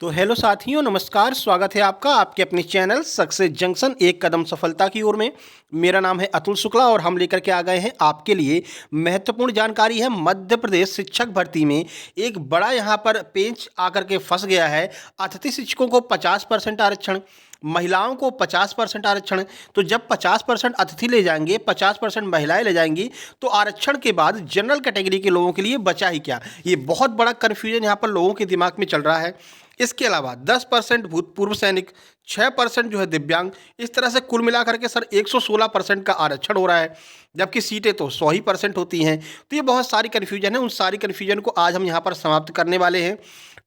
तो हेलो साथियों, नमस्कार। स्वागत है आपका आपके अपने चैनल सक्सेस जंक्शन एक कदम सफलता की ओर में। मेरा नाम है अतुल शुक्ला और हम लेकर के आ गए हैं आपके लिए महत्वपूर्ण जानकारी है। मध्य प्रदेश शिक्षक भर्ती में एक बड़ा यहाँ पर पेंच आकर के फंस गया है। अतिथि शिक्षकों को 50% आरक्षण, महिलाओं को 50% आरक्षण। तो जब 50% अतिथि ले जाएंगे, 50% महिलाएं ले जाएंगी, तो आरक्षण के बाद जनरल कैटेगरी के लोगों के लिए बचा ही क्या। ये बहुत बड़ा कन्फ्यूजन यहाँ पर लोगों के दिमाग में चल रहा है। इसके अलावा 10% भूतपूर्व सैनिक, 6% जो है दिव्यांग, इस तरह से कुल मिलाकर के सर 116% का आरक्षण हो रहा है, जबकि सीटें तो 100% होती हैं। तो ये बहुत सारी कन्फ्यूजन है। उन सारी कन्फ्यूजन को आज हम यहाँ पर समाप्त करने वाले हैं।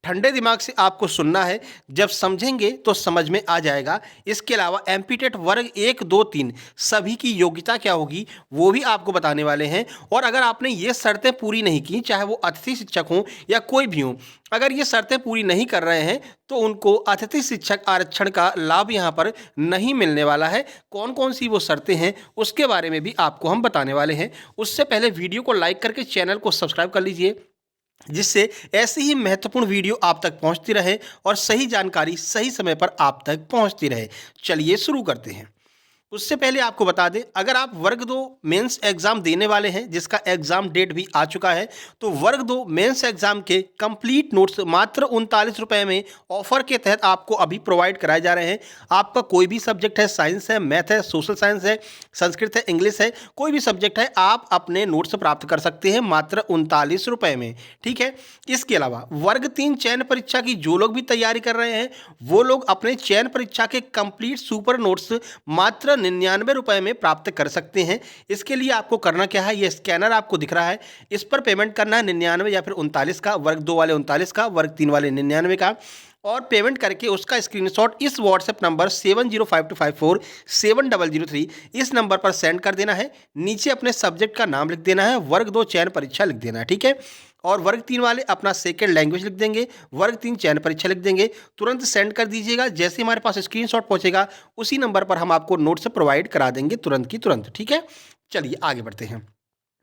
ठंडे दिमाग से आपको सुनना है, जब समझेंगे तो समझ में आ जाएगा। इसके अलावा एमपीटेट वर्ग 1, 2, 3 सभी की योग्यता क्या होगी वो भी आपको बताने वाले हैं। और अगर आपने ये शर्तें पूरी नहीं की, चाहे वो अतिथि शिक्षक हों या कोई भी हो, अगर ये शर्तें पूरी नहीं कर रहे हैं तो उनको अतिथि शिक्षक आरक्षण का लाभ यहाँ पर नहीं मिलने वाला है। कौन कौन सी वो शर्तें हैं उसके बारे में भी आपको हम बताने वाले हैं। उससे पहले वीडियो को लाइक करके चैनल को सब्सक्राइब कर लीजिए, जिससे ऐसी ही महत्वपूर्ण वीडियो आप तक पहुंचती रहे और सही जानकारी सही समय पर आप तक पहुंचती रहे। चलिए शुरू करते हैं। उससे पहले आपको बता दें, अगर आप वर्ग 2 मेंस एग्जाम देने वाले हैं, जिसका एग्जाम डेट भी आ चुका है, तो वर्ग 2 मेंस एग्जाम के कंप्लीट नोट्स मात्र 39 रुपये में ऑफर के तहत आपको अभी प्रोवाइड कराए जा रहे हैं। आपका कोई भी सब्जेक्ट है, साइंस है, मैथ है, सोशल साइंस है, संस्कृत है, इंग्लिश है, कोई भी सब्जेक्ट है, आप अपने नोट्स प्राप्त कर सकते हैं मात्र 39 रुपये में। ठीक है। इसके अलावा वर्ग 3 चयन परीक्षा की जो लोग भी तैयारी कर रहे हैं, वो लोग अपने चयन परीक्षा के कंप्लीट सुपर नोट्स मात्र 99 रुपये में प्राप्त कर सकते हैं। इसके लिए आपको करना क्या है, ये स्कैनर आपको दिख रहा है, इस पर पेमेंट करना है 99 या फिर 39 का, वर्ग 2 वाले 39 का, वर्ग 3 वाले 99 का, और पेमेंट करके उसका स्क्रीनशॉट इस व्हाट्सएप नंबर 7052547003 इस नंबर पर सेंड कर देना है। नीचे अपने सब्जेक्ट का नाम लिख देना है, वर्ग 2 चयन परीक्षा लिख देना है। ठीक है। और वर्ग 3 वाले अपना सेकेंड लैंग्वेज लिख देंगे, वर्ग 3 चयन परीक्षा लिख देंगे। तुरंत सेंड कर दीजिएगा। जैसे हमारे पास स्क्रीनशॉट पहुंचेगा उसी नंबर पर हम आपको नोट्स प्रोवाइड करा देंगे तुरंत की तुरंत। ठीक है। चलिए आगे बढ़ते हैं।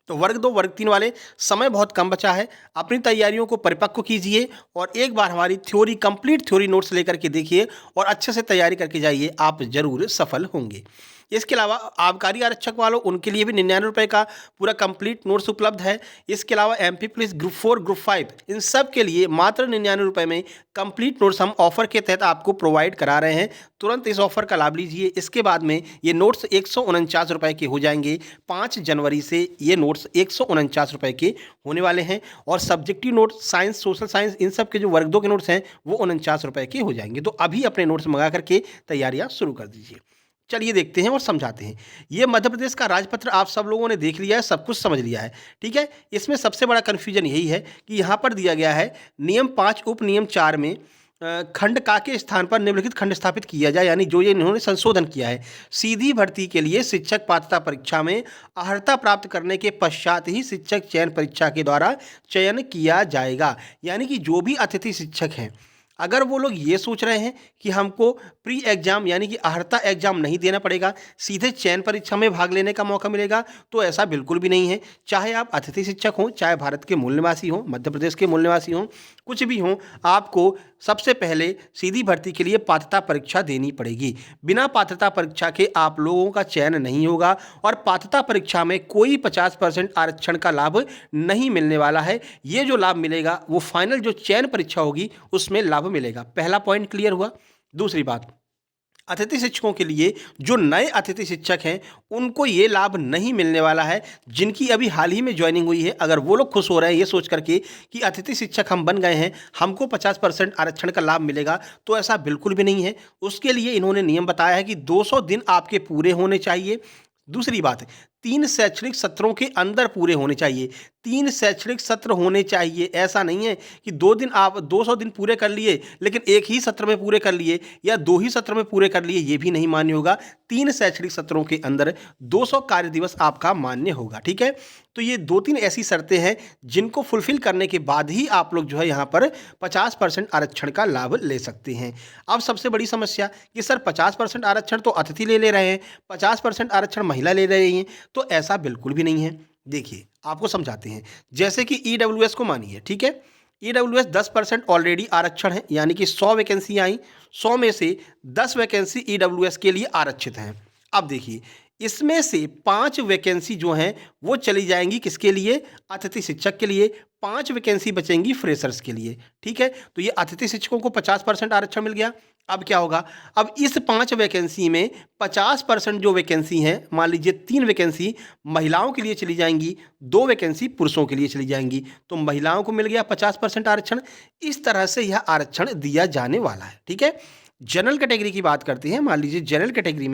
तो वर्ग 2 वर्ग 3 वाले समय बहुत कम बचा है, अपनी तैयारियों को परिपक्व कीजिए और एक बार हमारी थ्योरी कंप्लीट थ्योरी नोट्स लेकर के देखिए और अच्छे से तैयारी करके जाइए, आप जरूर सफल होंगे। इसके अलावा आबकारी आरक्षक वालों उनके लिए भी 99 रुपये का पूरा कंप्लीट नोट्स उपलब्ध है। इसके अलावा एमपी पुलिस ग्रुप 4 ग्रुप 5 इन सब के लिए मात्र 99 रुपये में कंप्लीट नोट्स हम ऑफर के तहत आपको प्रोवाइड करा रहे हैं। तुरंत इस ऑफर का लाभ लीजिए। इसके बाद में ये नोट्स 149 रुपये के हो जाएंगे। 5 जनवरी से ये नोट्स 149 रुपये के होने वाले हैं और subjective notes science, social science, इन सब के जो वर्ग 2 के नोट्स हैं वो 49 रुपये के हो जाएंगे। तो अभी अपने नोट्स मंगा करके तैयारियां शुरू कर दीजिए। चलिए देखते हैं और समझाते हैं। ये मध्य प्रदेश का राजपत्र आप सब लोगों ने देख लिया है, सब कुछ समझ लिया है। ठीक है। इसमें सबसे बड़ा कन्फ्यूजन यही है कि यहाँ पर दिया गया है नियम 5 उप नियम 4 में खंड का के स्थान पर निम्नलिखित खंड स्थापित किया जाए, यानी जो ये इन्होंने संशोधन किया है। सीधी भर्ती के लिए शिक्षक पात्रता परीक्षा में अर्हता प्राप्त करने के पश्चात ही शिक्षक चयन परीक्षा के द्वारा चयन किया जाएगा। यानी कि जो भी अतिथि शिक्षक हैं, अगर वो लोग ये सोच रहे हैं कि हमको प्री एग्जाम यानी कि अर्हता एग्जाम नहीं देना पड़ेगा, सीधे चयन परीक्षा में भाग लेने का मौका मिलेगा, तो ऐसा बिल्कुल भी नहीं है। चाहे आप अतिथि शिक्षक हों, चाहे भारत के मूल निवासी हों, मध्य प्रदेश के मूल निवासी हों, कुछ भी हों, आपको सबसे पहले सीधी भर्ती के लिए पात्रता परीक्षा देनी पड़ेगी। बिना पात्रता परीक्षा के आप लोगों का चयन नहीं होगा और पात्रता परीक्षा में कोई 50% आरक्षण का लाभ नहीं मिलने वाला है। ये जो लाभ मिलेगा वो फाइनल जो चयन परीक्षा होगी उसमें लाभ मिलेगा। पहला पॉइंट क्लियर हुआ। दूसरी बात, अतिथि शिक्षकों के लिए जो नए अतिथि शिक्षक हैं उनको ये लाभ नहीं मिलने वाला है। जिनकी अभी हाल ही में ज्वाइनिंग हुई है, अगर वो लोग खुश हो रहे हैं ये सोच करके कि अतिथि शिक्षक हम बन गए हैं, हमको 50% आरक्षण का लाभ मिलेगा, तो ऐसा बिल्कुल भी नहीं है। उसके लिए इन्होंने नियम बताया है कि 200 दिन आपके पूरे होने चाहिए। दूसरी बात, 3 शैक्षणिक सत्रों के अंदर पूरे होने चाहिए। 3 शैक्षणिक सत्र होने चाहिए। ऐसा नहीं है कि 2 दिन आप 200 दिन पूरे कर लिए लेकिन एक ही सत्र में पूरे कर लिए या 2 ही सत्र में पूरे कर लिए, ये भी नहीं मान्य होगा। 3 शैक्षणिक सत्रों के अंदर 200 कार्य दिवस आपका मान्य होगा। ठीक है। तो ये 2-3 ऐसी शर्तें हैं जिनको फुलफिल करने के बाद ही आप लोग जो है यहाँ पर 50% आरक्षण का लाभ ले सकते हैं। अब सबसे बड़ी समस्या कि सर 50% आरक्षण तो अतिथि ले रहे हैं, 50% आरक्षण महिला ले रही हैं, तो ऐसा बिल्कुल भी नहीं है। देखिए आपको समझाते हैं। जैसे कि ईडब्ल्यूएस को मानिए, ठीक है, ईडब्ल्यूएस 10% ऑलरेडी आरक्षण है, यानी कि 100 वैकेंसी आई, 100 में से 10 वैकेंसी ईडब्ल्यूएस के लिए आरक्षित हैं। अब देखिए, इसमें से 5 वैकेंसी जो हैं वो चली जाएंगी किसके लिए? अतिथि शिक्षक के लिए। 5 वैकेंसी बचेंगी फ्रेशर्स के लिए। ठीक है, तो ये अतिथि शिक्षकों को 50% आरक्षण मिल गया। अब क्या होगा? अब इस 5 वैकेंसी में 50% जो वैकेंसी हैं, मान लीजिए 3 वैकेंसी महिलाओं के लिए चली जाएंगी, 2 वैकेंसी पुरुषों के लिए चली जाएंगी, तो महिलाओं को मिल गया 50% आरक्षण। इस तरह से यह आरक्षण दिया जाने वाला है। ठीक है, जनरल कैटेगरी की बात करते हैं। मान लीजिए जनरल कैटेगरी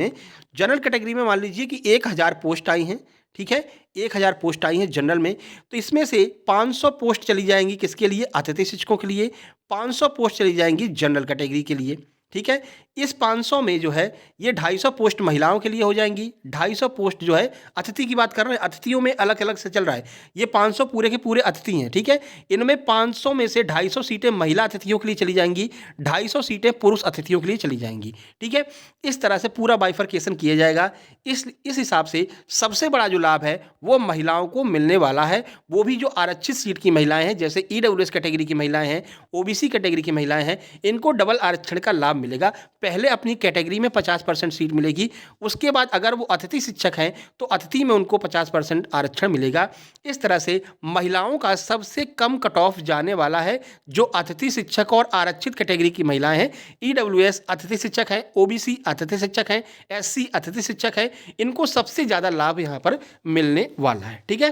में मान लीजिए कि 1000 पोस्ट आई हैं। ठीक है, 1000 पोस्ट आई हैं जनरल में, तो इसमें से 500 पोस्ट चली जाएंगी किसके लिए? अतिथि शिक्षकों के लिए। 500 पोस्ट चली जाएंगी जनरल कैटेगरी के लिए। ठीक है, इस 500 में जो है ये 250 पोस्ट महिलाओं के लिए हो जाएंगी, 250 पोस्ट जो है अतिथि की बात कर रहे हैं, अतिथियों में अलग अलग से चल रहा है। ये 500 पूरे के पूरे अतिथि हैं। ठीक है, इनमें 500 में से 250 सीटें महिला अतिथियों के लिए चली जाएंगी, 250 सीटें पुरुष अतिथियों के लिए चली जाएंगी। ठीक है, इस तरह से पूरा बाइफरकेशन किया जाएगा। इस हिसाब से सबसे बड़ा जो लाभ है वो महिलाओं को मिलने वाला है, वो भी जो आरक्षित सीट की महिलाएं हैं, जैसे ईडब्ल्यूएस कैटेगरी की महिलाएं हैं, ओबीसी कैटेगरी की महिलाएं हैं, इनको डबल आरक्षण का लाभ मिलेगा। पहले अपनी कैटेगरी में 50% सीट मिलेगी, उसके बाद अगर वो अतिथि शिक्षक हैं तो अतिथि में उनको 50% आरक्षण मिलेगा। इस तरह से महिलाओं का सबसे कम कट ऑफ जाने वाला है, जो अतिथि शिक्षक और आरक्षित कैटेगरी की महिलाएं हैं। ईडब्ल्यूएस अतिथि शिक्षक हैं, ओबीसी अतिथि शिक्षक हैं, एससी अतिथि शिक्षक हैं, इनको सबसे ज़्यादा लाभ यहाँ पर मिलने वाला है। ठीक है,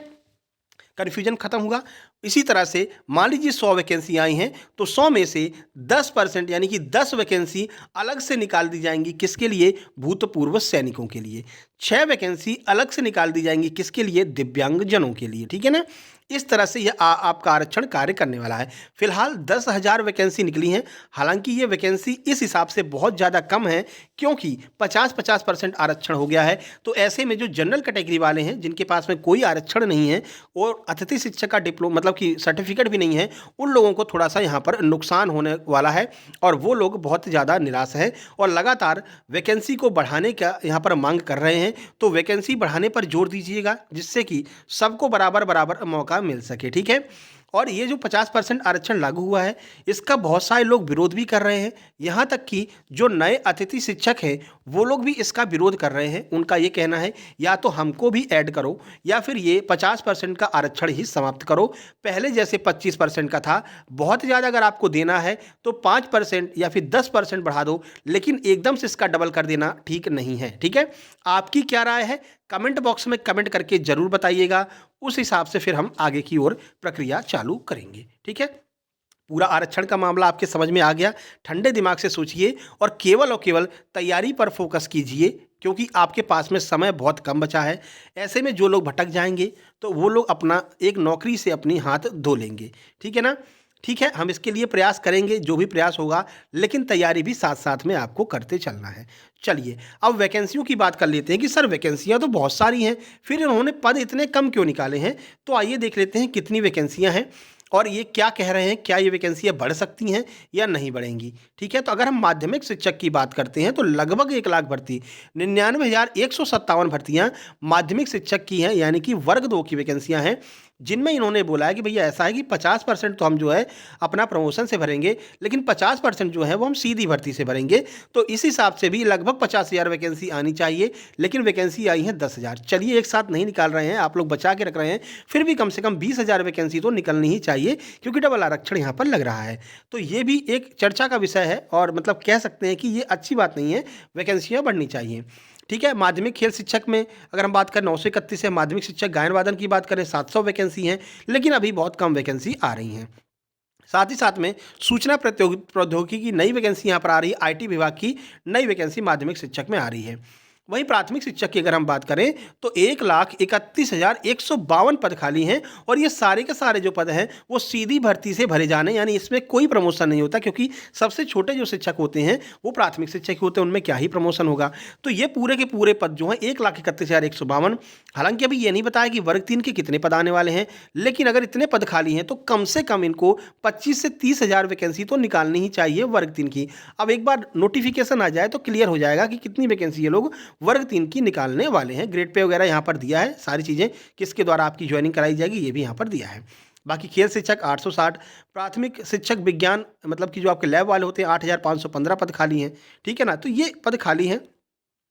कन्फ्यूजन खत्म हुआ। इसी तरह से मान लीजिए 100 वैकेंसी आई हैं, तो 100 में से 10% यानी कि 10 वैकेंसी अलग से निकाल दी जाएंगी किसके लिए? भूतपूर्व सैनिकों के लिए। 6 वैकेंसी अलग से निकाल दी जाएंगी किसके लिए? दिव्यांगजनों के लिए। ठीक है ना, इस तरह से यह आपका आरक्षण कार्य करने वाला है। फिलहाल 10,000 वैकेंसी निकली हैं, हालांकि ये वैकेंसी इस हिसाब से बहुत ज़्यादा कम है क्योंकि 50-50% आरक्षण हो गया है। तो ऐसे में जो जनरल कैटेगरी वाले हैं, जिनके पास में कोई आरक्षण नहीं है और अतिथि शिक्षक का डिप्लोमा मतलब कि सर्टिफिकेट भी नहीं है, उन लोगों को थोड़ा सा यहाँ पर नुकसान होने वाला है और वो लोग बहुत ज़्यादा निराश हैं और लगातार वैकेंसी को बढ़ाने का यहाँ पर मांग कर रहे हैं। तो वैकेंसी बढ़ाने पर जोर दीजिएगा, जिससे कि सबको बराबर बराबर मौका मिल सके। ठीक है, और ये जो 50% आरक्षण लागू हुआ है, इसका बहुत सारे लोग विरोध भी कर रहे हैं। यहाँ तक कि जो नए अतिथि शिक्षक हैं वो लोग भी इसका विरोध कर रहे हैं। उनका ये कहना है या तो हमको भी ऐड करो या फिर ये 50% का आरक्षण ही समाप्त करो। पहले जैसे 25% का था, बहुत ज़्यादा अगर आपको देना है तो 5% या फिर 10% बढ़ा दो, लेकिन एकदम से इसका डबल कर देना ठीक नहीं है। ठीक है, आपकी क्या राय है? कमेंट बॉक्स में कमेंट करके ज़रूर बताइएगा, उस हिसाब से फिर हम आगे की ओर प्रक्रिया चालू करेंगे। ठीक है, पूरा आरक्षण का मामला आपके समझ में आ गया। ठंडे दिमाग से सोचिए और केवल तैयारी पर फोकस कीजिए, क्योंकि आपके पास में समय बहुत कम बचा है। ऐसे में जो लोग भटक जाएंगे तो वो लोग अपना एक नौकरी से अपनी हाथ धो लेंगे। ठीक है ना? ठीक है, हम इसके लिए प्रयास करेंगे, जो भी प्रयास होगा, लेकिन तैयारी भी साथ साथ में आपको करते चलना है। चलिए अब वैकेंसियों की बात कर लेते हैं कि सर वैकेंसियां तो बहुत सारी हैं, फिर इन्होंने पद इतने कम क्यों निकाले हैं? तो आइए देख लेते हैं कितनी वैकेंसियां हैं और ये क्या कह रहे हैं, क्या ये वैकेंसियां बढ़ सकती हैं या नहीं बढ़ेंगी। ठीक है, तो अगर हम माध्यमिक शिक्षक की बात करते हैं तो लगभग 1 लाख भर्ती, 99,157 भर्तियां माध्यमिक शिक्षक की हैं, यानी कि वर्ग 2 की वैकेंसियां हैं, जिनमें इन्होंने बोला है कि भैया ऐसा है कि 50% तो हम जो है अपना प्रमोशन से भरेंगे, लेकिन 50% जो है वो हम सीधी भर्ती से भरेंगे। तो इस हिसाब से भी लगभग 50,000 वैकेंसी आनी चाहिए, लेकिन वैकेंसी आई है 10,000। चलिए एक साथ नहीं निकाल रहे हैं, आप लोग बचा के रख रहे हैं, फिर भी कम से कम 20,000 वैकेंसी तो निकलनी ही चाहिए, क्योंकि डबल आरक्षण यहाँ पर लग रहा है। तो ये भी एक चर्चा का विषय है और मतलब कह सकते हैं कि ये अच्छी बात नहीं है, वैकेंसियाँ बढ़नी चाहिए। ठीक है, माध्यमिक खेल शिक्षक में अगर हम बात करें 931 है, माध्यमिक शिक्षक गायन वादन की बात करें 700 वैकेंसी हैं, लेकिन अभी बहुत कम वैकेंसी आ रही हैं। साथ ही साथ में सूचना प्रौद्योगिकी की नई वैकेंसी यहाँ पर आ रही है, IT विभाग की नई वैकेंसी माध्यमिक शिक्षक में आ रही है। वहीं प्राथमिक शिक्षक की अगर हम बात करें तो 1,31,152 पद खाली हैं और ये सारे के सारे जो पद हैं वो सीधी भर्ती से भरे जाने, यानी इसमें कोई प्रमोशन नहीं होता, क्योंकि सबसे छोटे जो शिक्षक होते हैं वो प्राथमिक शिक्षक होते हैं, उनमें क्या ही प्रमोशन होगा। तो ये पूरे के पूरे पद जो हैं 1,31,152। हालांकि अभी ये नहीं बताया कि वर्ग 3 के कितने पद आने वाले हैं, लेकिन अगर इतने पद खाली हैं तो कम से कम इनको 25 से 30,000 वैकेंसी तो निकालनी ही चाहिए वर्ग 3 की। अब एक बार नोटिफिकेशन आ जाए तो क्लियर हो जाएगा कि कितनी वैकेंसी ये लोग वर्ग 3 की निकालने वाले हैं। ग्रेड पे वगैरह यहाँ पर दिया है, सारी चीज़ें किसके द्वारा आपकी ज्वाइनिंग कराई जाएगी ये भी यहाँ पर दिया है। बाकी खेल शिक्षक 860, प्राथमिक शिक्षक विज्ञान मतलब कि जो आपके लैब वाले होते हैं 8515 पद खाली हैं, ठीक है ना। तो ये पद खाली हैं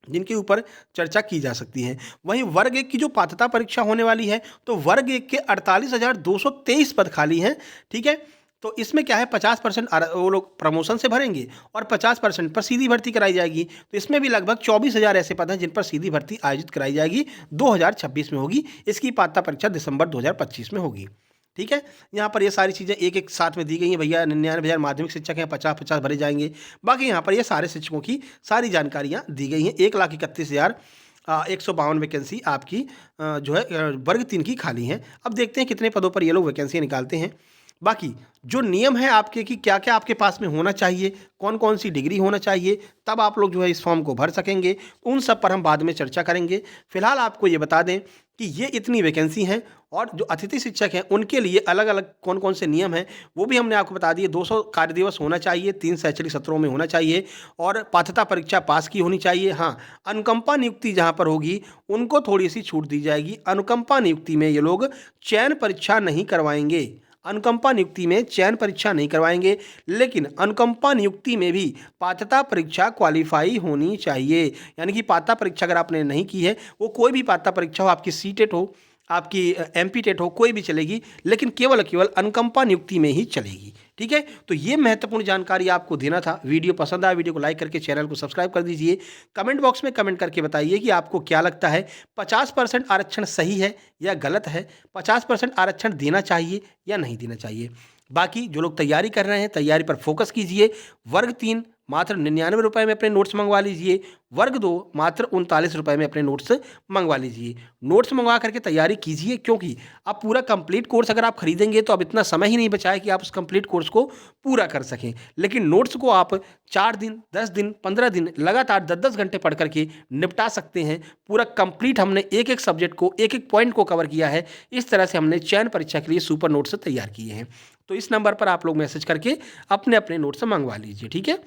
जिनके ऊपर चर्चा की जा सकती है। वहीं वर्ग 1 की जो पात्रता परीक्षा होने वाली है, तो वर्ग 1 के 48,223 पद खाली हैं, ठीक है। तो इसमें क्या है, 50% वो लोग प्रमोशन से भरेंगे और 50% पर सीधी भर्ती कराई जाएगी। तो इसमें भी लगभग 24,000 ऐसे पद हैं जिन पर सीधी भर्ती आयोजित कराई जाएगी, 2026 में होगी। इसकी पात्रता परीक्षा दिसंबर 2025 में होगी, ठीक है। यहाँ पर ये सारी चीज़ें एक एक साथ में दी गई हैं भैया। 99,000 माध्यमिक शिक्षक हैं, 50-50 भरे जाएंगे। बाकी यहाँ पर ये सारे शिक्षकों की सारी जानकारियाँ दी गई हैं। 1,31,152 वैकेंसी आपकी जो है वर्ग 3 की खाली हैं। अब देखते हैं कितने पदों पर ये लोग वैकेंसियाँ निकालते हैं। बाकी जो नियम है आपके कि क्या क्या आपके पास में होना चाहिए, कौन कौन सी डिग्री होना चाहिए, तब आप लोग जो है इस फॉर्म को भर सकेंगे, उन सब पर हम बाद में चर्चा करेंगे। फिलहाल आपको ये बता दें कि ये इतनी वैकेंसी हैं और जो अतिथि शिक्षक हैं उनके लिए अलग अलग कौन कौन से नियम हैं वो भी हमने आपको बता दिए। 200 कार्य दिवस होना चाहिए, 3 शैक्षणिक सत्रों में होना चाहिए और पात्रता परीक्षा पास की होनी चाहिए। हाँ, अनुकंपा नियुक्ति जहाँ पर होगी उनको थोड़ी सी छूट दी जाएगी। अनुकंपा नियुक्ति में ये लोग चयन परीक्षा नहीं करवाएंगे, अनुकंपा नियुक्ति में चयन परीक्षा नहीं करवाएंगे, लेकिन अनुकंपा नियुक्ति में भी पात्रता परीक्षा क्वालिफाई होनी चाहिए। यानी कि पात्रता परीक्षा अगर आपने नहीं की है, वो कोई भी पात्रता परीक्षा हो, आपकी सीटेट हो, आपकी एमपी टेट हो, कोई भी चलेगी, लेकिन केवल केवल अनुकंपा नियुक्ति में ही चलेगी, ठीक है। तो ये महत्वपूर्ण जानकारी आपको देना था। वीडियो पसंद आया, वीडियो को लाइक करके चैनल को सब्सक्राइब कर दीजिए। कमेंट बॉक्स में कमेंट करके बताइए कि आपको क्या लगता है, 50% आरक्षण सही है या गलत है, 50% आरक्षण देना चाहिए या नहीं देना चाहिए। बाकी जो लोग तैयारी कर रहे हैं, तैयारी पर फोकस कीजिए। वर्ग 3 मात्र 99 रुपये में अपने नोट्स मंगवा लीजिए, वर्ग 2 मात्र 39 रुपये में अपने नोट्स मंगवा लीजिए। नोट्स मंगवा करके तैयारी कीजिए, क्योंकि अब पूरा कंप्लीट कोर्स अगर आप खरीदेंगे तो अब इतना समय ही नहीं बचा है कि आप उस कंप्लीट कोर्स को पूरा कर सकें। लेकिन नोट्स को आप 4 दिन, 10 दिन, 15 दिन लगातार 10-10 घंटे पढ़ करके निपटा सकते हैं। पूरा कंप्लीट हमने एक एक सब्जेक्ट को, एक एक पॉइंट को कवर किया है। इस तरह से हमने चयन परीक्षा के लिए सुपर नोट्स तैयार किए हैं। तो इस नंबर पर आप लोग मैसेज करके अपने अपने नोट्स मंगवा लीजिए, ठीक है।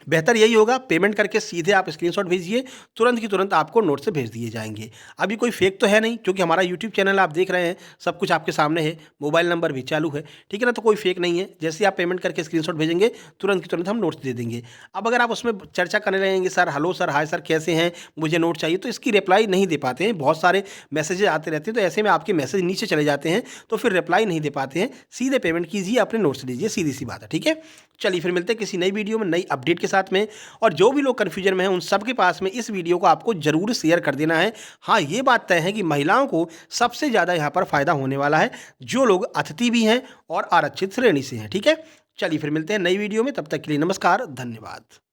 बेहतर यही होगा, पेमेंट करके सीधे आप स्क्रीनशॉट भेजिए, तुरंत की तुरंत आपको नोट से भेज दिए जाएंगे। अभी कोई फेक तो है नहीं, क्योंकि हमारा यूट्यूब चैनल आप देख रहे हैं, सब कुछ आपके सामने है, मोबाइल नंबर भी चालू है, ठीक है ना। तो कोई फेक नहीं है। जैसे आप पेमेंट करके स्क्रीनशॉट भेजेंगे, तुरंत की तुरंत हम नोट्स दे देंगे। अब अगर आप उसमें चर्चा करने लगेंगे, sir hello sir, hi sir, कैसे हैं, मुझे नोट चाहिए, तो इसकी रिप्लाई नहीं दे पाते हैं। बहुत सारे मैसेजेस आते रहते हैं, तो ऐसे में आपके मैसेज नीचे चले जाते हैं, तो फिर रिप्लाई नहीं दे पाते हैं। सीधे पेमेंट कीजिए, अपने नोट्स लीजिए, सीधी सी बात है, ठीक है। चलिए फिर मिलते हैं किसी नई वीडियो में, नई अपडेट के साथ में। और जो भी लोग कन्फ्यूजन में हैं उन सब के पास में इस वीडियो को आपको जरूर शेयर कर देना है। हाँ, ये बात तय है कि महिलाओं को सबसे ज़्यादा यहाँ पर फायदा होने वाला है, जो लोग अतिथि भी हैं और आरक्षित श्रेणी से हैं, ठीक है। चलिए फिर मिलते हैं नई वीडियो में, तब तक के लिए नमस्कार, धन्यवाद।